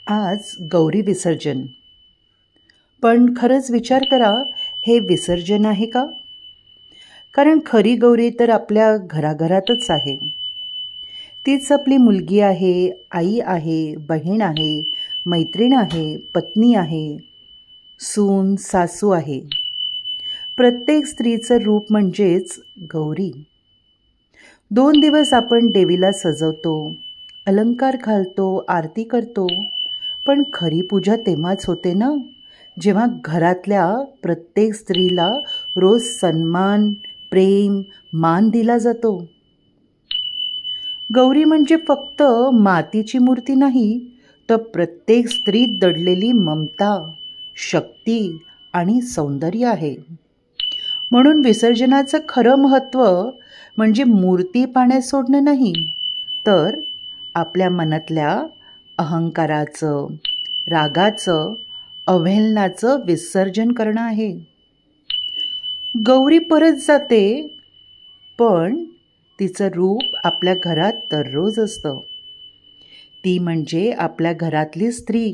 आज गौरी विसर्जन. पण खरंच विचार करा, हे विसर्जन आहे का? कारण खरी गौरी तर आपल्या घराघरातच आहे. तीच आपली मुलगी आहे, आई आहे, बहीण आहे, मैत्रीण आहे, पत्नी आहे, सून, सासू आहे. प्रत्येक स्त्रीचं रूप म्हणजेच गौरी. 2 दिवस आपण देवीला सजवतो, अलंकार घालतो, आरती करतो. पण खरी पूजा तेव्हाच होते ना, जेव्हा घरातल्या प्रत्येक स्त्रीला रोज सन्मान, प्रेम, मान दिला जातो. गौरी म्हणजे फक्त मातीची मूर्ती नाही, तर प्रत्येक स्त्रीत दडलेली ममता, शक्ती आणि सौंदर्य आहे. म्हणून विसर्जनाचं खरं महत्त्व म्हणजे मूर्ती पाण्यात सोडणं नाही, तर आपल्या मनातल्या अहंकाराचं, रागाचं, अवहेलनाचं विसर्जन करणं आहे. गौरी परत जाते, पण तिचं रूप आपल्या घरात दररोज असतं. ती म्हणजे आपल्या घरातली स्त्री.